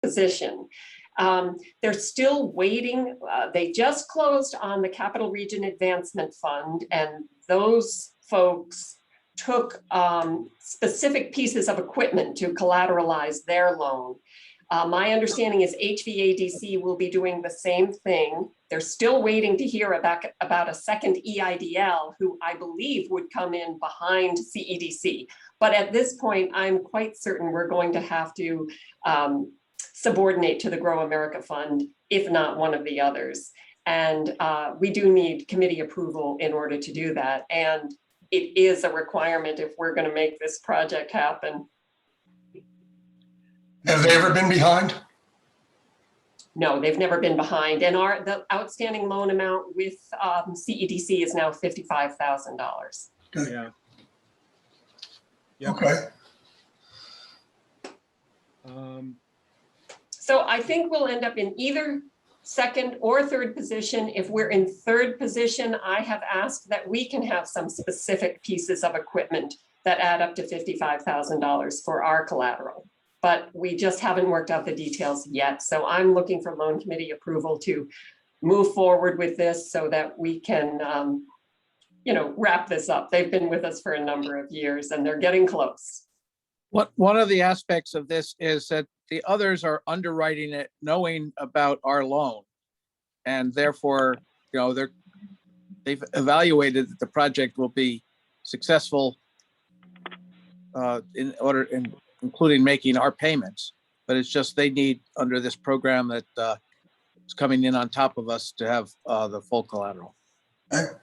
position. They're still waiting. They just closed on the Capital Region Advancement Fund, and those folks took specific pieces of equipment to collateralize their loan. My understanding is HVADC will be doing the same thing. They're still waiting to hear about a second EIDL, who I believe would come in behind CEDC. But at this point, I'm quite certain we're going to have to subordinate to the Grow America Fund, if not one of the others. And we do need committee approval in order to do that. And it is a requirement if we're going to make this project happen. Have they ever been behind? No, they've never been behind. And the outstanding loan amount with CEDC is now $55,000. Okay. Yeah. Yep. Okay. So I think we'll end up in either second or third position. If we're in third position, I have asked that we can have some specific pieces of equipment that add up to $55,000 for our collateral. But we just haven't worked out the details yet. So I'm looking for loan committee approval to move forward with this so that we can, wrap this up. They've been with us for a number of years and they're getting close. One of the aspects of this is that the others are underwriting it, knowing about our loan. And therefore, they've evaluated that the project will be successful including making our payments. But it's just they need, under this program that is coming in on top of us, to have the full collateral. Okay.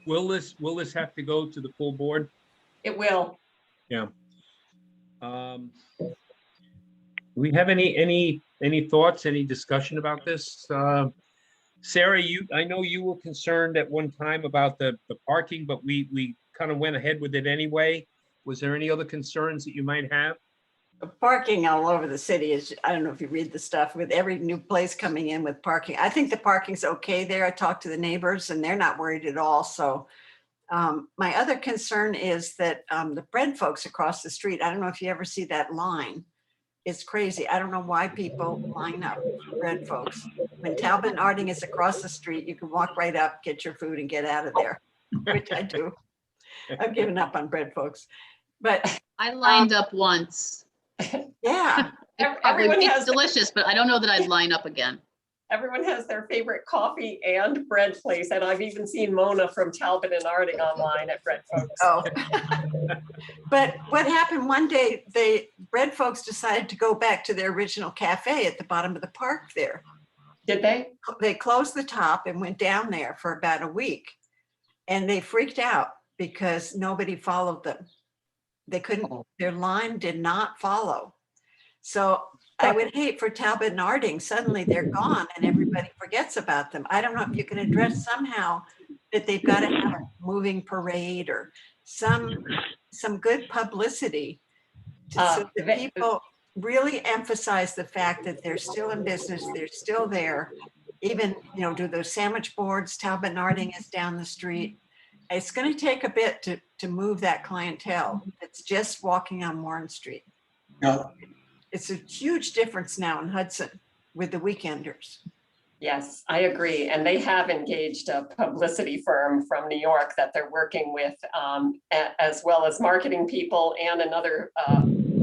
Will this have to go to the full board? It will. Yeah. Do we have any thoughts, any discussion about this? Sarah, I know you were concerned at one time about the parking, but we kind of went ahead with it anyway. Was there any other concerns that you might have? Parking all over the city is, I don't know if you read the stuff, with every new place coming in with parking. I think the parking's okay there. I talked to the neighbors and they're not worried at all. So my other concern is that the bread folks across the street, I don't know if you ever see that line. It's crazy. I don't know why people line up for bread folks. When Talbot and Arding is across the street, you can walk right up, get your food and get out of there, which I do. I've given up on bread folks. But I lined up once. yeah. It's delicious, but I don't know that I'd line up again. Everyone has their favorite coffee and bread place. And I've even seen Mona from Talbot and Arding online at Bread Folks. Oh. But what happened one day, bread folks decided to go back to their original cafe at the bottom of the park there. Did they? They closed the top and went down there for about a week. And they freaked out because nobody followed them. They couldn't, their line did not follow. So I would hate for Talbot and Arding, suddenly they're gone and everybody forgets about them. I don't know if you can address somehow that they've got to have a moving parade or some good publicity so that people really emphasize the fact that they're still in business, they're still there. Even, do those sandwich boards, Talbot and Arding is down the street. It's going to take a bit to move that clientele. It's just walking on Warren Street. Yeah. It's a huge difference now in Hudson with the weekenders. Yes, I agree. And they have engaged a publicity firm from New York that they're working with, as well as marketing people and another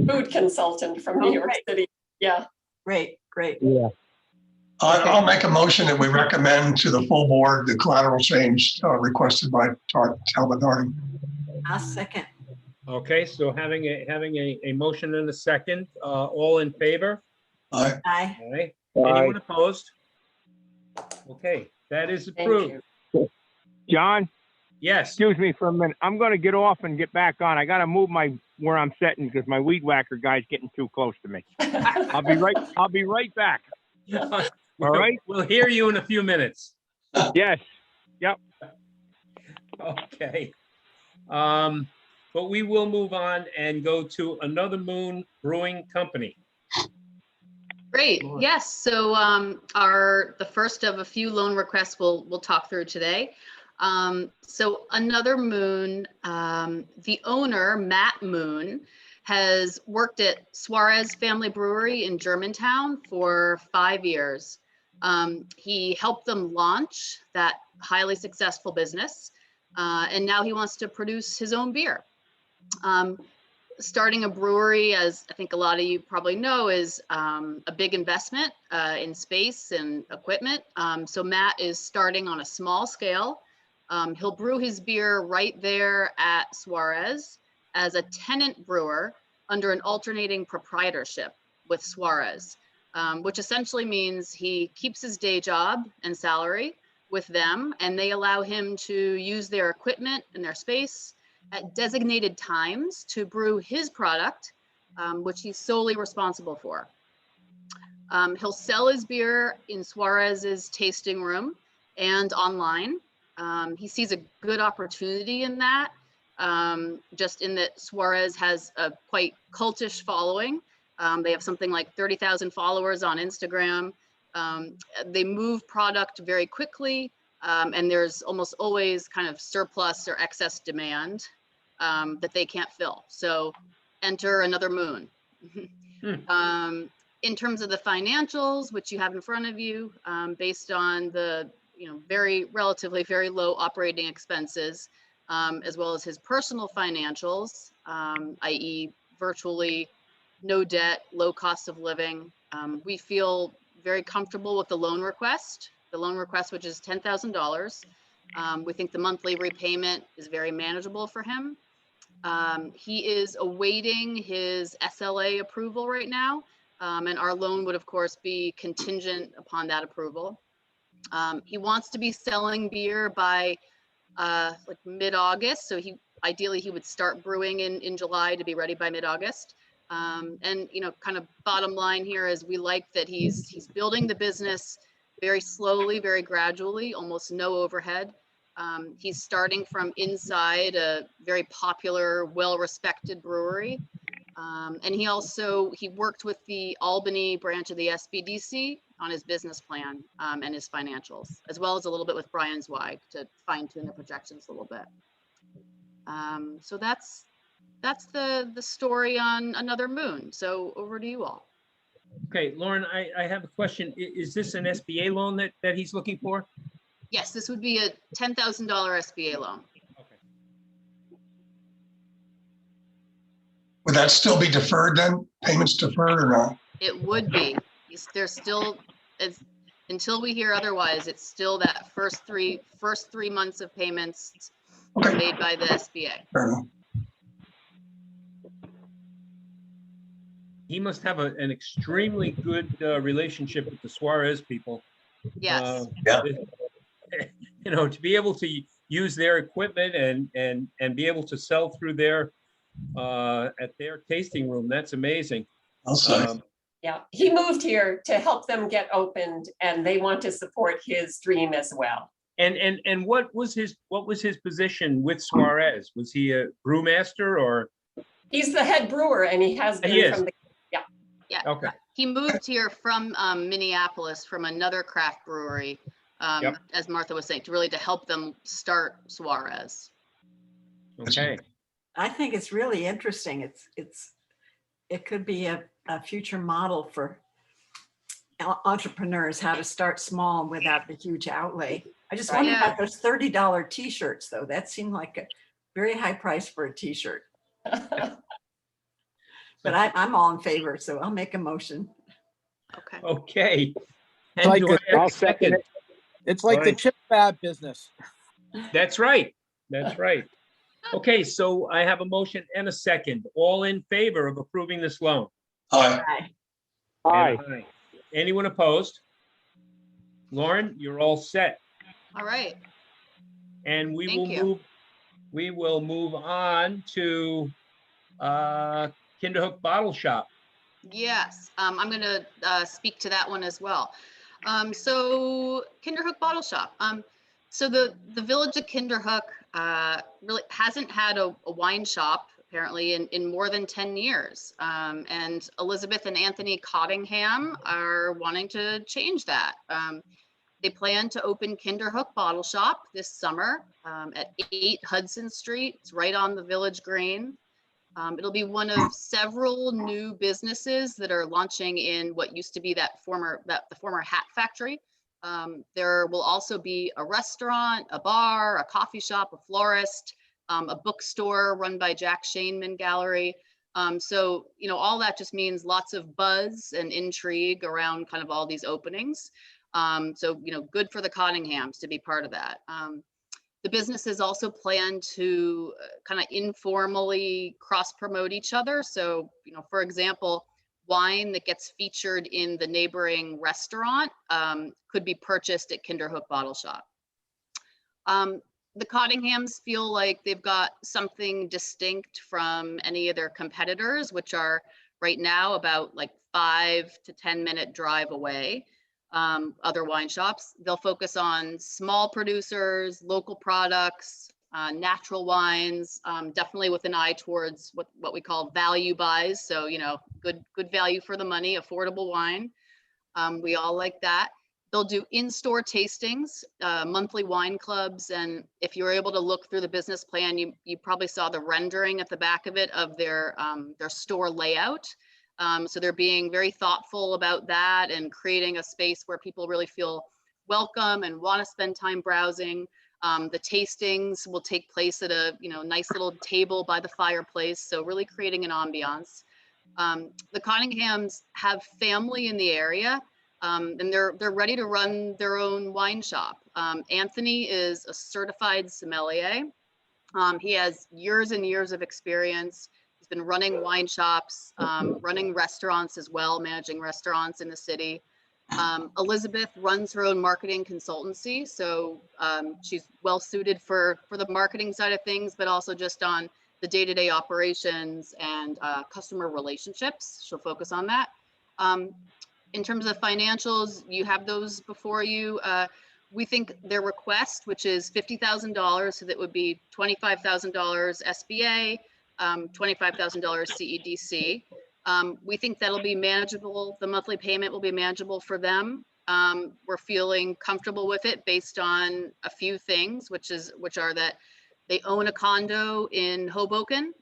food consultant from New York City. Yeah. Great. Yeah. I'll make a motion that we recommend to the full board the collateral change requested by Talbot Harding. I'll second. Okay, so having a motion and a second, all in favor? Aye. Aye. Aye. Anyone opposed? Okay, that is Thank approved. you. John, Yes, excuse me for a minute. I'm going to get off and get back on. I got to move where I'm sitting because my weed whacker guy's getting too close to me. I'll be right back. All right. We'll hear you in a few minutes. Yes. Yep. Okay. But we will move on and go to Another Moon Brewing Company. Great. Yes. So the first of a few loan requests we'll talk through today. So Another Moon, the owner, Matt Moon, has worked at Suarez Family Brewery in Germantown for 5 years. He helped them launch that highly successful business, and now he wants to produce his own beer. Starting a brewery, as I think a lot of you probably know, is a big investment in space and equipment. So Matt is starting on a small scale. He'll brew his beer right there at Suarez as a tenant brewer under an alternating proprietorship with Suarez, which essentially means he keeps his day job and salary with them, and they allow him to use their equipment and their space at designated times to brew his product, which he's solely responsible for. He'll sell his beer in Suarez's tasting room and online. He sees a good opportunity in that, just in that Suarez has a quite cultish following. They have something like 30,000 followers on Instagram. They move product very quickly, and there's almost always kind of surplus or excess demand that they can't fill. So enter another moon. In terms of the financials, which you have in front of you, based on the relatively very low operating expenses, as well as his personal financials, i.e. virtually no debt, low cost of living, we feel very comfortable with the loan request. The loan request, which is $10,000. We think the monthly repayment is very manageable for him. He is awaiting his SLA approval right now, and our loan would of course be contingent upon that approval. He wants to be selling beer by like mid-August, so ideally he would start brewing in July to be ready by mid-August. And kind of bottom line here is we like that he's building the business very slowly, very gradually, almost no overhead. He's starting from inside a very popular, well-respected brewery. And he worked with the Albany branch of the SBDC on his business plan and his financials, as well as a little bit with Brian Zweig to fine tune the projections a little bit. So that's the story on Another Moon. So over to you all. Okay, Lauren, I have a question. Is this an SBA loan that he's looking for? Yes, this would be a $10,000 SBA loan. Okay. Would that still be deferred then? Payments deferred or not? It would be. There's still, until we hear otherwise, it's still that first three months of payments are made by the SBA. Fair enough. He must have an extremely good relationship with the Suarez people. Yes. Yeah. To be able to use their equipment and be able to sell through their at their tasting room, that's amazing. Yeah, he moved here to help them get opened, and they want to support his dream as well. And what was his position with Suarez? Was he a brewmaster or? He's the head brewer, and he has been from the. Yeah. Okay. He moved here from Minneapolis from another craft brewery, as Martha was saying, to help them start Suarez. Okay. I think it's really interesting. It could be a future model for entrepreneurs, how to start small without the huge outlay. I just wonder about those $30 t-shirts though. That seemed like a very high price for a t-shirt. But I'm all in favor, so I'll make a motion. Okay. Okay. It's like I'll second it. It's like the chip fab business. That's right. That's right. Okay, so I have a motion and a second. All in favor of approving this loan? Aye. Aye. Anyone opposed? Lauren, you're all set. All right. And we Thank you. will move on to Kinderhook Bottle Shop. Yes, I'm going to speak to that one as well. So Kinderhook Bottle Shop. So the village of Kinderhook really hasn't had a wine shop apparently in more than 10 years. And Elizabeth and Anthony Cottingham are wanting to change that. They plan to open Kinderhook Bottle Shop this summer at 8 Hudson Street. It's right on the Village Green. It'll be one of several new businesses that are launching in what used to be the former hat factory. There will also be a restaurant, a bar, a coffee shop, a florist, a bookstore run by Jack Shainman Gallery. So, you know, all that just means lots of buzz and intrigue around kind of all these openings. So, you know, good for the Cottinghams to be part of that. The businesses also plan to kind of informally cross promote each other. So, you know, for example, wine that gets featured in the neighboring restaurant could be purchased at Kinderhook Bottle Shop. The Cottinghams feel like they've got something distinct from any of their competitors, which are right now about like 5 to 10 minute drive away. Other wine shops. They'll focus on small producers, local products, natural wines, definitely with an eye towards what we call value buys. So, you know, good value for the money, affordable wine. We all like that. They'll do in-store tastings, monthly wine clubs. And if you're able to look through the business plan, you probably saw the rendering at the back of it of their store layout. So they're being very thoughtful about that and creating a space where people really feel welcome and want to spend time browsing. The tastings will take place at a nice little table by the fireplace. So really creating an ambiance. The Cottinghams have family in the area, and they're ready to run their own wine shop. Anthony is a certified sommelier. He has years and years of experience. He's been running wine shops, running restaurants as well, managing restaurants in the city. Elizabeth runs her own marketing consultancy. So she's well suited for the marketing side of things, but also just on the day-to-day operations and customer relationships. She'll focus on that. In terms of financials, you have those before you. We think their request, which is $50,000, so that would be $25,000 SBA, $25,000 CEDC. We think that'll be manageable. The monthly payment will be manageable for them. We're feeling comfortable with it based on a few things, which are that they own a condo in Hoboken,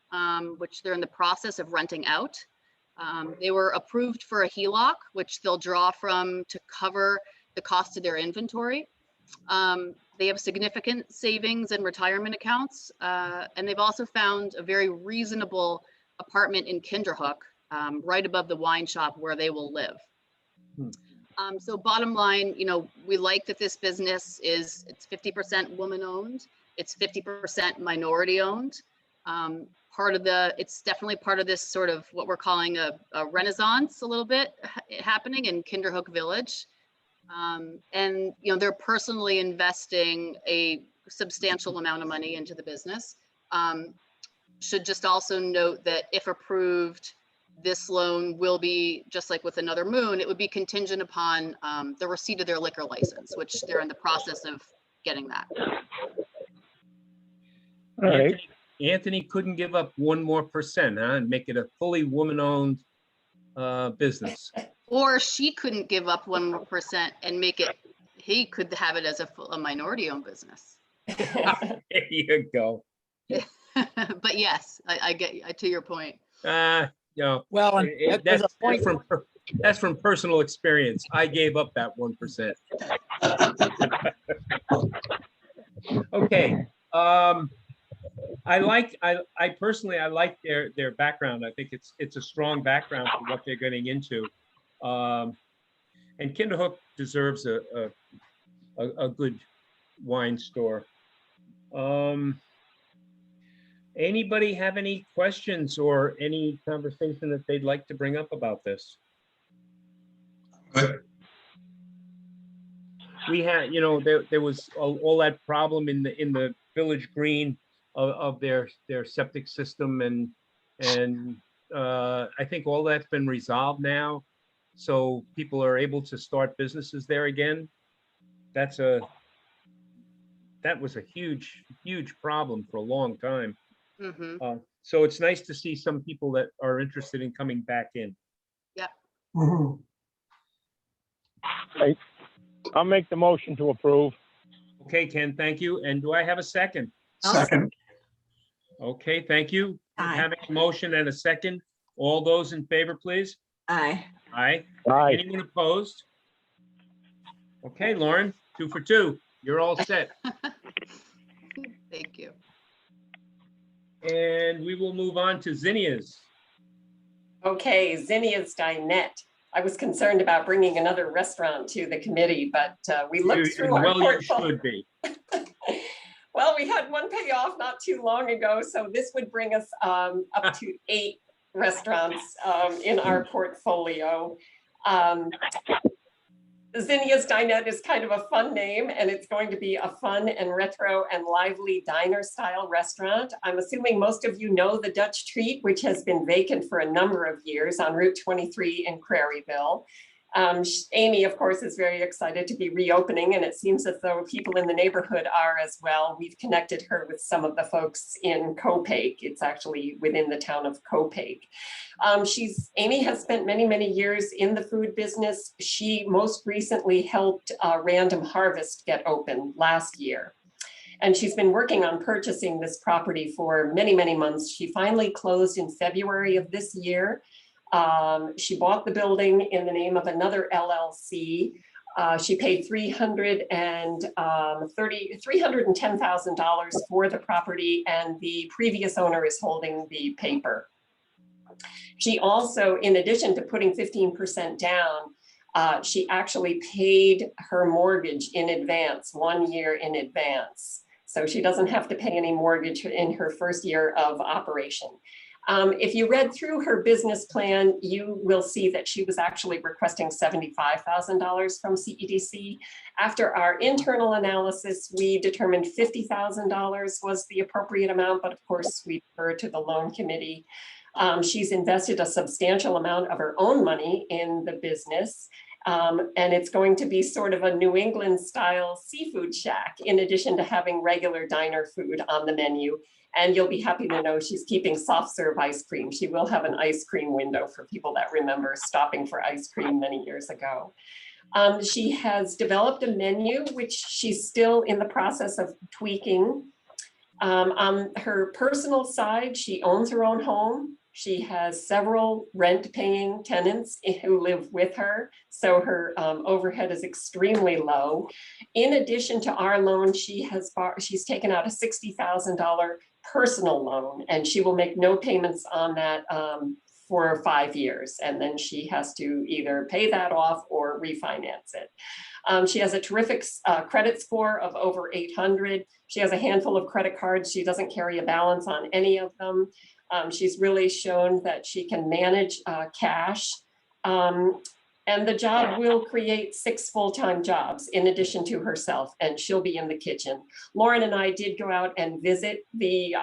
which they're in the process of renting out. They were approved for a HELOC, which they'll draw from to cover the cost of their inventory. They have significant savings and retirement accounts, and they've also found a very reasonable apartment in Kinderhook, right above the wine shop where they will live. So bottom line, we like that this business it's 50% woman owned, it's 50% minority owned. It's definitely part of this sort of what we're calling a renaissance a little bit happening in Kinderhook Village. And they're personally investing a substantial amount of money into the business. Should just also note that if approved, this loan will be, just like with Another Moon, it would be contingent upon the receipt of their liquor license, which they're in the process of getting that. All right. Anthony couldn't give up 1 more percent, huh, and make it a fully woman-owned business. Or she couldn't give up 1 more percent and make it, he could have it as a minority-owned business. There you go. But yes, I get to your point. Well, and there's a point. That's from personal experience. I gave up that 1%. Okay. I personally like their background. I think it's a strong background for what they're getting into. And Kinderhook deserves a good wine store. Anybody have any questions or any conversation that they'd like to bring up about this? Good. We had, there was all that problem in the village green of their septic system, and I think all that's been resolved now, so people are able to start businesses there again. That was a huge problem for a long time. Mm-hmm. So it's nice to see some people that are interested in coming back in. Yeah. Mhm. I'll make the motion to approve. Okay, Ken, thank you. And do I have a second? Second. Okay, thank you. Aye. having a motion and a second. All those in favor, please? Aye. Aye. Aye. Anyone opposed? Okay, Lauren, 2 for 2. You're all set. Thank you. And we will move on to Zinnia's. Okay, Zinnia's Dinette. I was concerned about bringing another restaurant to the committee, but we looked through our Well, you portfolio. should be. Well, we had one pay off not too long ago, so this would bring us up to 8 restaurants in our portfolio. Zinnia's Dinette is kind of a fun name, and it's going to be a fun and retro and lively diner style restaurant. I'm assuming most of you know the Dutch Treat, which has been vacant for a number of years on Route 23 in Prairieville. Amy, of course, is very excited to be reopening, and it seems as though people in the neighborhood are as well. We've connected her with some of the folks in Copake. It's actually within the town of Copake. Amy has spent many, many years in the food business. She most recently helped Random Harvest get open last year. And she's been working on purchasing this property for many, many months. She finally closed in February of this year. She bought the building in the name of another LLC. She paid $310,000 for the property, and the previous owner is holding the paper. She also, in addition to putting 15% down, she actually paid her mortgage in advance, 1 year in advance. So she doesn't have to pay any mortgage in her first year of operation. If you read through her business plan, you will see that she was actually requesting $75,000 from CEDC. After our internal analysis, we determined $50,000 was the appropriate amount, but of course we defer to the loan committee. She's invested a substantial amount of her own money in the business. And it's going to be sort of a New England style seafood shack, in addition to having regular diner food on the menu. And you'll be happy to know she's keeping soft serve ice cream. She will have an ice cream window for people that remember stopping for ice cream many years ago. She has developed a menu, which she's still in the process of tweaking. On her personal side, she owns her own home. She has several rent-paying tenants who live with her, so her overhead is extremely low. In addition to our loan, she's taken out a $60,000 personal loan, and she will make no payments on that for 5 years, and then she has to either pay that off or refinance it. She has a terrific credit score of over 800. She has a handful of credit cards. She doesn't carry a balance on any of them. She's really shown that she can manage cash. And the job will create 6 full-time jobs in addition to herself, and she'll be in the kitchen. Lauren and I did go out and visit the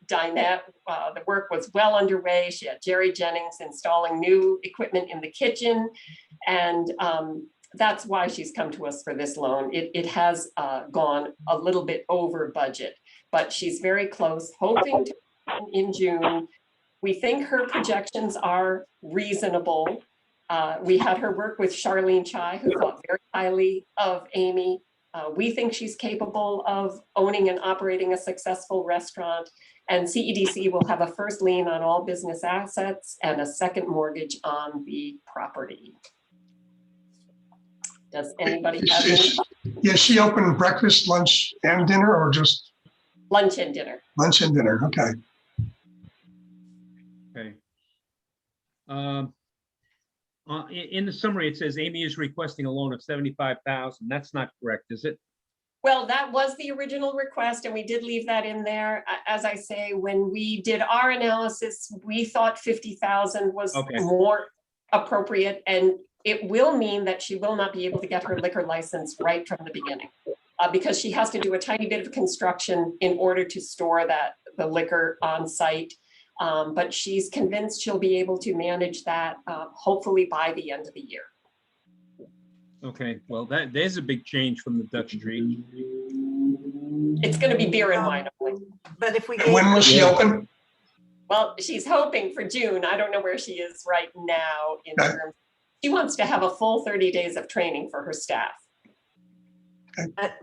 dinette. The work was well underway. She had Jerry Jennings installing new equipment in the kitchen, and that's why she's come to us for this loan. It has gone a little bit over budget, but she's very close, hoping to in June. We think her projections are reasonable. We had her work with Charlene Chai, who thought very highly of Amy. We think she's capable of owning and operating a successful restaurant, and CEDC will have a first lien on all business assets and a second mortgage on the property. Does anybody have any? Is she open breakfast, lunch, and dinner, or just Lunch and dinner. lunch and dinner? Okay. Okay. In the summary, it says Amy is requesting a loan of $75,000. That's not correct, is it? Well, that was the original request, and we did leave that in there. As I say, when we did our analysis, we thought 50,000 was Okay. more appropriate, and it will mean that she will not be able to get her liquor license right from the beginning, because she has to do a tiny bit of construction in order to store the liquor on site. But she's convinced she'll be able to manage that, hopefully by the end of the year. Okay, well, there's a big change from the Dutch Treat. It's going to be beer and wine only. But if we And when will she open? Well, she's hoping for June. I don't know where she is right now in Okay. terms. She wants to have a full 30 days of training for her staff.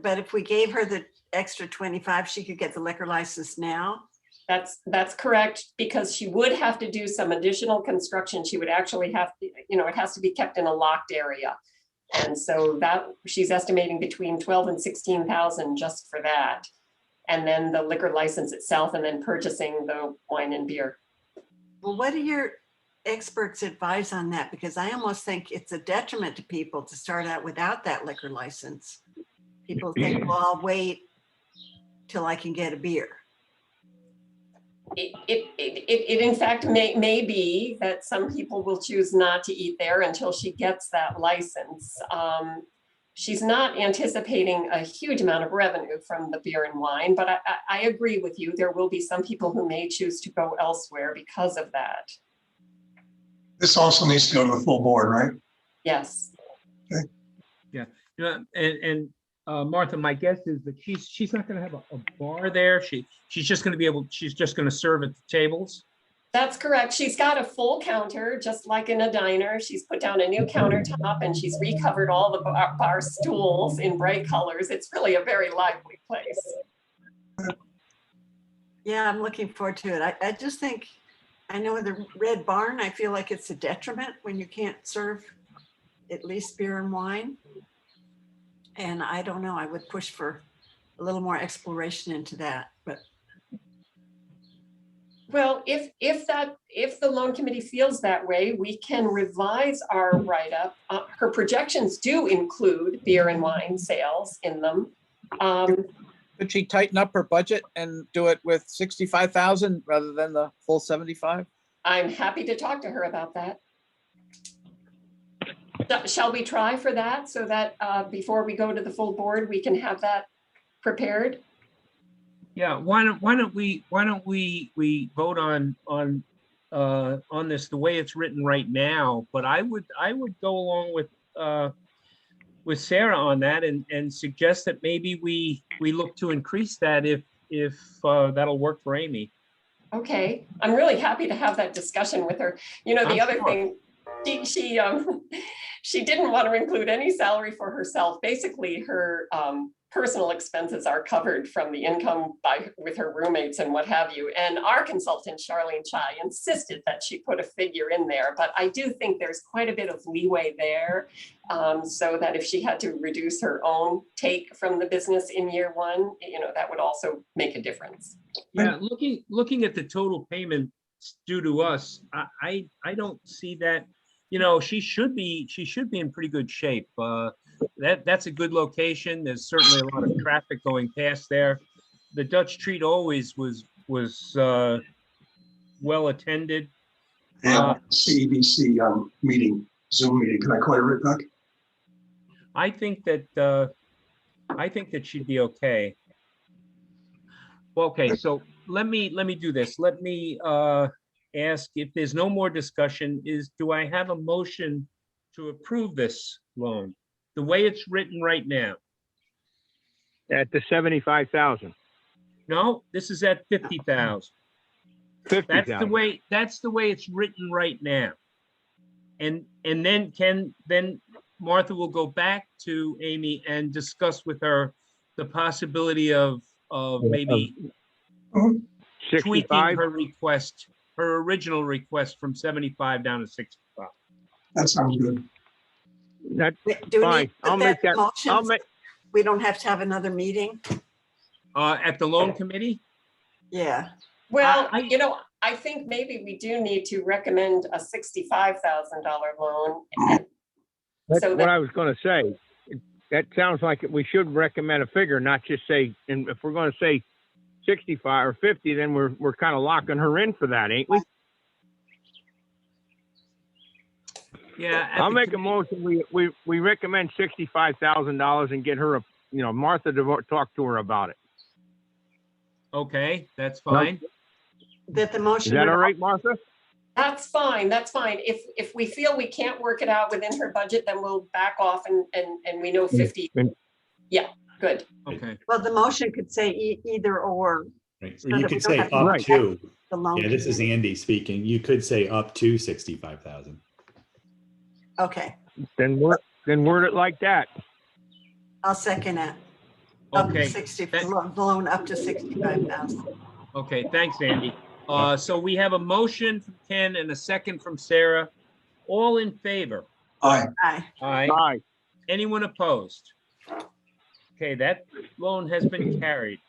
But if we gave her the extra 25, she could get the liquor license now. That's correct, because she would have to do some additional construction. She would actually have to, it has to be kept in a locked area. And so that she's estimating between 12 and 16,000 just for that. And then the liquor license itself, and then purchasing the wine and beer. Well, what do your experts advise on that? Because I almost think it's a detriment to people to start out without that liquor license. People think, well, I'll wait till I can get a beer. It in fact may be that some people will choose not to eat there until she gets that license. She's not anticipating a huge amount of revenue from the beer and wine, but I agree with you. There will be some people who may choose to go elsewhere because of that. This also needs to go to the full board, right? Yes. Okay. Yeah, and Martha, my guess is that she's not going to have a bar there. She's just going to be she's just going to serve at the tables. That's correct. She's got a full counter, just like in a diner. She's put down a new countertop and she's recovered all the bar stools in bright colors. It's really a very lively place. Yeah, I'm looking forward to it. I just think, I know in the Red Barn, I feel like it's a detriment when you can't serve at least beer and wine. And I don't know, I would push for a little more exploration into that, but. Well, if the loan committee feels that way, we can revise our write-up. Her projections do include beer and wine sales in them. Could she tighten up her budget and do it with 65,000 rather than the full 75? I'm happy to talk to her about that. Shall we try for that so that before we go to the full board, we can have that prepared? Yeah, why don't we vote on this the way it's written right now? But I would go along with Sarah on that and suggest that maybe we look to increase that if that'll work for Amy. Okay, I'm really happy to have that discussion with her. The other thing, she didn't want to include any salary for herself. Basically, her personal expenses are covered from the income with her roommates and what have you. And our consultant, Charlene Chai, insisted that she put a figure in there. But I do think there's quite a bit of leeway there, so that if she had to reduce her own take from the business in year one, that would also make a difference. Yeah, looking at the total payments due to us, I don't see that. She should be in pretty good shape. That's a good location. There's certainly a lot of traffic going past there. The Dutch Treat always was well attended. CEDC meeting, Zoom meeting. Can I call you right back? I think that she'd be okay. Well, okay, so let me do this. Let me ask, if there's no more discussion, do I have a motion to approve this loan the way it's written right now? At the 75,000. No, this is at 50,000. 50,000. That's the way it's written right now. And then Martha will go back to Amy and discuss with her the possibility of maybe tweaking 65. her original request from 75 down to 65. That sounds good. That's Do we fine. need to I'll put make that. motion? I'll make. We don't have to have another meeting? At the loan committee? Yeah. Well, I think maybe we do need to recommend a $65,000 loan. That's So what I was going to say. That sounds like we should recommend a figure, not just say. And if we're going to say 65 or 50, then we're kind of locking her in for that, ain't we? Yeah. I'll make a motion. We recommend $65,000 and get her Martha to talk to her about it. Okay, that's fine. That the motion. Is that would- all right, Martha? That's fine, that's fine. If we feel we can't work it out within her budget, then we'll back off and we know 50. Yeah, good. Okay. Well, the motion could say either or. Right. So Or you that we could don't say have to up Right. to. The loan. Yeah, this is committee. Andy speaking. You could say up to 65,000. Okay, Then word it like that. I'll second it. Up to Okay. 60, the loan up to 65,000. Okay, thanks, Andy. So we have a motion from Ken and a second from Sarah. All in favor? Aye. Aye. Aye. Aye. Anyone opposed? Okay, that loan has been carried.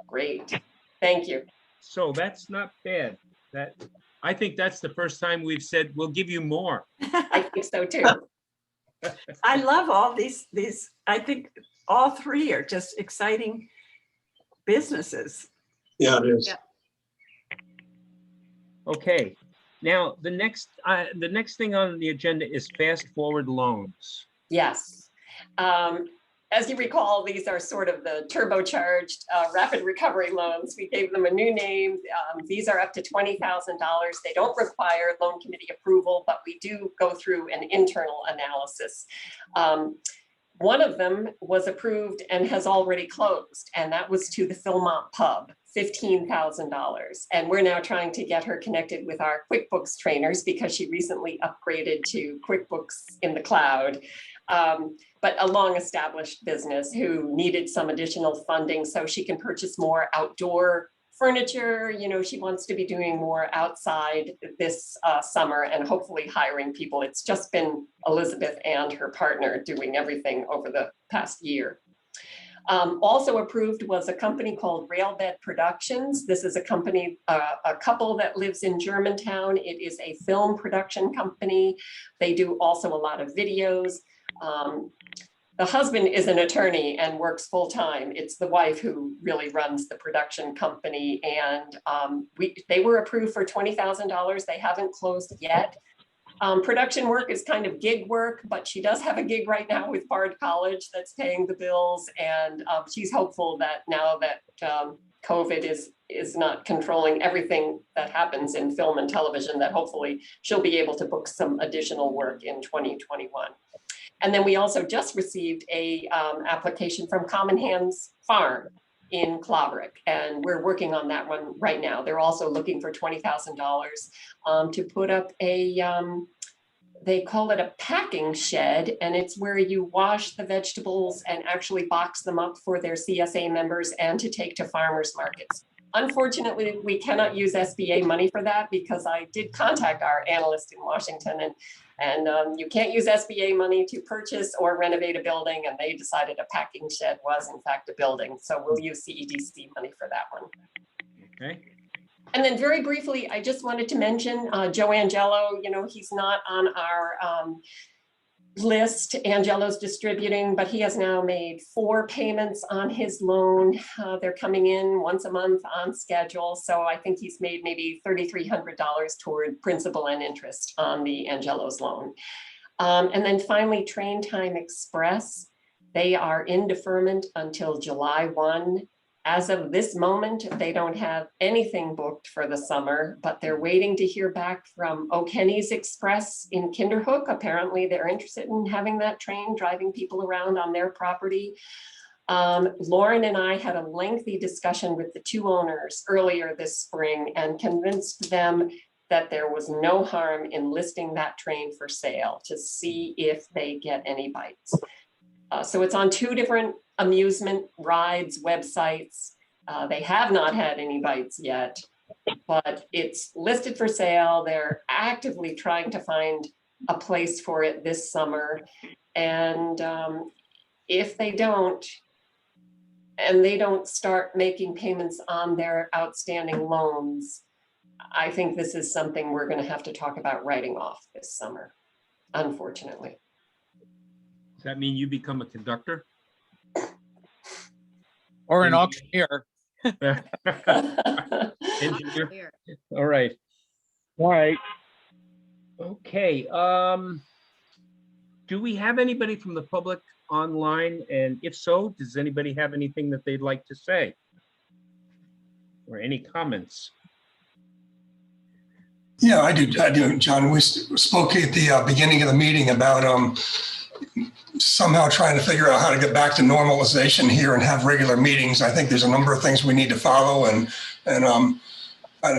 Great. Thank you. So that's not bad. I think that's the first time we've said, we'll give you more. I think so too. I love all these, I think all three are just exciting businesses. Yeah, it is. Yeah. Okay, now the next thing on the agenda is fast forward loans. Yes. As you recall, these are sort of the turbocharged rapid recovery loans. We gave them a new name. These are up to $20,000. They don't require loan committee approval, but we do go through an internal analysis. One of them was approved and has already closed, and that was to the Philmont Pub, $15,000. And we're now trying to get her connected with our QuickBooks trainers because she recently upgraded to QuickBooks in the cloud. But a long-established business who needed some additional funding so she can purchase more outdoor furniture. You know, she wants to be doing more outside this summer and hopefully hiring people. It's just been Elizabeth and her partner doing everything over the past year. Also approved was a company called Railbed Productions. This is a company, a couple that lives in Germantown. It is a film production company. They do also a lot of videos. The husband is an attorney and works full time. It's the wife who really runs the production company. And they were approved for $20,000. They haven't closed yet. Production work is kind of gig work, but she does have a gig right now with Bard College that's paying the bills. And she's hopeful that now that COVID is not controlling everything that happens in film and television, that hopefully she'll be able to book some additional work in 2021. And then we also just received a application from Common Hands Farm in Claverick, and we're working on that one right now. They're also looking for $20,000 to put up a, they call it a packing shed, and it's where you wash the vegetables and actually box them up for their CSA members and to take to farmers markets. Unfortunately, we cannot use SBA money for that because I did contact our analyst in Washington, and you can't use SBA money to purchase or renovate a building, and they decided a packing shed was in fact a building. So we'll use CEDC money for that one. Okay. And then very briefly, I just wanted to mention Joe Angelo. You know, he's not on our list. Angelo's distributing, but he has now made 4 payments on his loan. They're coming in once a month on schedule. So I think he's made maybe $3,300 toward principal and interest on the Angelo's loan. And then finally, Train Time Express. They are in deferment until July 1. As of this moment, they don't have anything booked for the summer, but they're waiting to hear back from O'Kenny's Express in Kinderhook. Apparently, they're interested in having that train driving people around on their property. Lauren and I had a lengthy discussion with the 2 owners earlier this spring and convinced them that there was no harm in listing that train for sale to see if they get any bites. So it's on 2 different amusement rides websites. They have not had any bites yet, but it's listed for sale. They're actively trying to find a place for it this summer. And if they don't, and they don't start making payments on their outstanding loans, I think this is something we're going to have to talk about writing off this summer, unfortunately. Does that mean you become a conductor? Or an auctioneer. Engineer? Here. All right. All right. Okay. Do we have anybody from the public online? And if so, does anybody have anything that they'd like to say? Or any comments? Yeah, I do, John. We spoke at the beginning of the meeting about somehow trying to figure out how to get back to normalization here and have regular meetings. I think there's a number of things we need to follow, and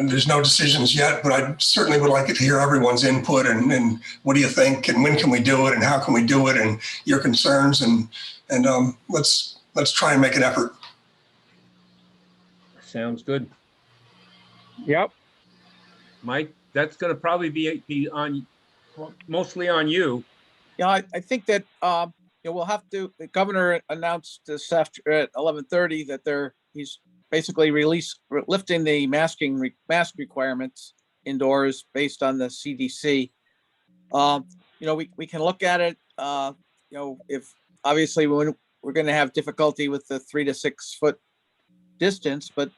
there's no decisions yet, but I certainly would like to hear everyone's input and what do you think and when can we do it and how can we do it and your concerns, and let's try and make an effort. Sounds good. Yep. Mike, that's gonna probably be on, mostly on you. Yeah, I think that, we'll have to, the governor announced this after at 11:30 that he's basically lifting the mask requirements indoors based on the CDC. We can look at it, if obviously we're going to have difficulty with the 3 to 6 foot distance, but,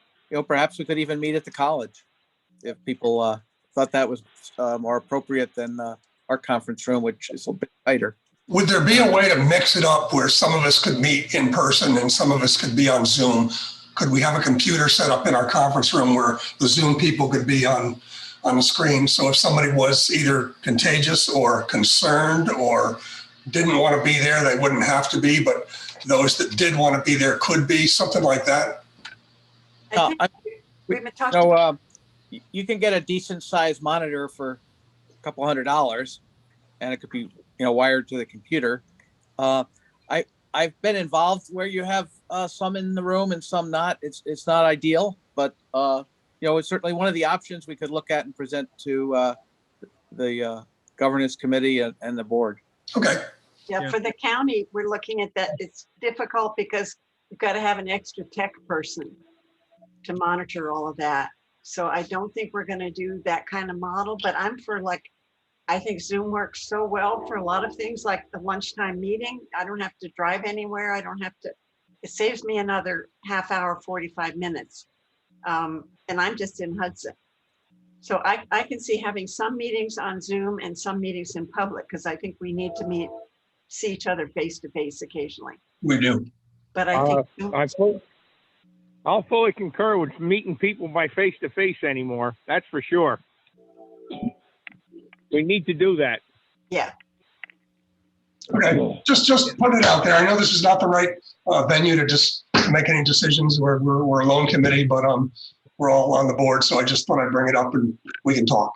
perhaps we could even meet at the college if people thought that was more appropriate than our conference room, which is a bit tighter. Would there be a way to mix it up where some of us could meet in person and some of us could be on Zoom? Could we have a computer set up in our conference room where the Zoom people could be on the screen? So if somebody was either contagious or concerned or didn't want to be there, they wouldn't have to be, but those that did want to be there could be, something like that? I think we've been talking. You can get a decent sized monitor for a couple $100, and it could be, wired to the computer. I've been involved where you have some in the room and some not. It's not ideal, but it's certainly one of the options we could look at and present to the governance committee and the board. Okay. Yeah, for the county, we're looking at that. It's difficult because you've got to have an extra tech person to monitor all of that. So I don't think we're going to do that kind of model, but I'm for I think Zoom works so well for a lot of things like the lunchtime meeting. I don't have to drive anywhere. It saves me another half hour, 45 minutes. And I'm just in Hudson. So I can see having some meetings on Zoom and some meetings in public, because I think we need to see each other face to face occasionally. We do. But I think I'll fully concur with meeting people by face to face anymore. That's for sure. We need to do that. Yeah. Okay, just put it out there. I know this is not the right venue to just make any decisions. We're a loan committee, but we're all on the board, so I just thought I'd bring it up and we can talk.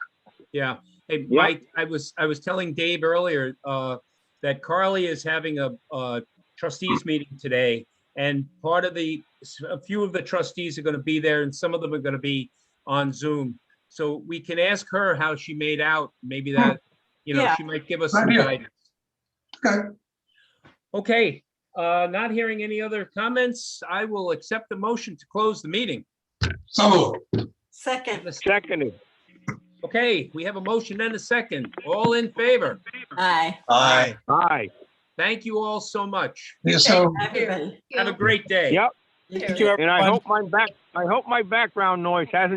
Yeah. Hey, Yeah. Mike, I was telling Dave earlier that Carly is having a trustees meeting today, and a few of the trustees are going to be there, and some of them are going to be on Zoom. So we can ask her how she made out. Maybe that, Yeah. she might give us some guidance. Okay. Okay. Not hearing any other comments, I will accept the motion to close the meeting. So moved. Second. Seconded. Okay, we have a motion and a second. All in favor? Aye. Aye. Aye. Thank you all so much. Yeah, so Everybody. Have a great day. Yep. Thank you, And I everyone. hope my background noise hasn't